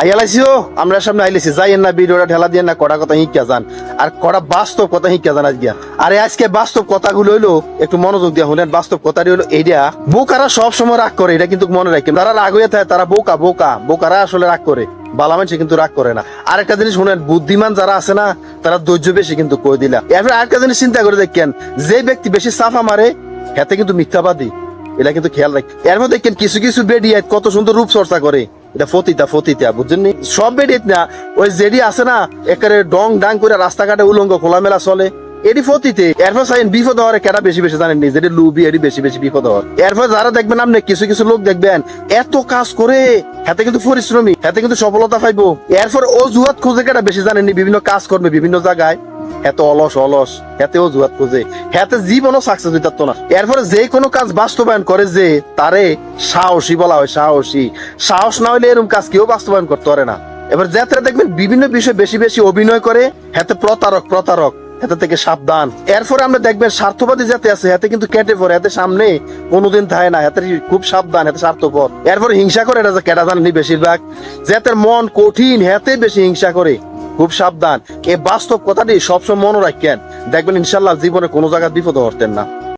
আইয়ালাইছিও আমরা সামনে আইলেছি যাইয়েন না ভিডিওটা ঠেলা দিয়ে না কড়া কথা হিঁকা যান আর কড়া বাস্তব কথা হিঁকা যান আজকে। আরে আজকে বাস্তব কথাগুলো হইলো একটু মনোযোগ দিয়া হলেন। বাস্তব কথাটি হলো এইটা, বোকারা সব সময় রাগ করে, এটা কিন্তু মনে রাখেন। তারা রাগ হয়ে থাকে, তারা বোকা বোকা বোকারা আসলে রাগ করে, বালা মানুষ কিন্তু রাগ করে না। আরেকটা জিনিস শুনেন, বুদ্ধিমান যারা আছে না তারা ধৈর্য বেশি কিন্তু কই দিলা। এরপরে আরেকটা জিনিস চিন্তা করে দেখেন, যে ব্যক্তি বেশি সাফা মারে হাতে কিন্তু মিথ্যাবাদী, এটা কিন্তু খেয়াল রাখ। এরপর দেখেন কিছু কিছু বেডিয়াত কত সুন্দর রূপ চর্চা করে, এটা ফতিতা বুঝছেন নি? সব বেডিয়াত না, ওই জেডি আছে না একেবারে ডং ডাং করে রাস্তাঘাটে উলঙ্গ খোলামেলা চলে, এটি ফতিতে। এরপর চাইন বিপদ হওয়ার কেটা বেশি বেশি জানেন নি, যেটি লুবি এটি বেশি বেশি বিপদ হওয়ার। এরপর যারা দেখবেন আপনি কিছু কিছু লোক দেখবেন এত কাজ করে হাতে কিন্তু পরিশ্রমী, হাতে কিন্তু সফলতা পাইবো। এরপর অজুহাত খুঁজে কেটা বেশি জানেননি, বিভিন্ন কাজ করবে বিভিন্ন জায়গায় এত অলস হাতে অজুহাত খুঁজে, হাতে জীবনও সাকসেস হইতো না। এরপরে যে কোনো কাজ বাস্তবায়ন করে যে তারে সাহসী বলা হয়, সাহস না হইলে এরকম কাজ কেউ বাস্তবায়ন করতে পারে না। এবার যাত্রা দেখবেন বিভিন্ন বিষয় বেশি বেশি অভিনয় করে, হাতে প্রতারক হাতে থেকে সাবধান। এরপরে আমরা দেখবেন স্বার্থবাদী যাতে আছে হাতে কিন্তু কেটে পড়ে, হাতে সামনে কোনোদিন থাকে না, হাতে খুব সাবধান, হাতে স্বার্থপর। এরপর হিংসা করে, এটা কেটা জানেনি বেশিরভাগ, যাতে মন কঠিন হাতে বেশি হিংসা করে, খুব সাবধান। এই বাস্তব কথাটি সবসময় মনে রাখেন, দেখবেন ইনশাল্লাহ জীবনে কোনো জায়গায় বিপদ হতেন না।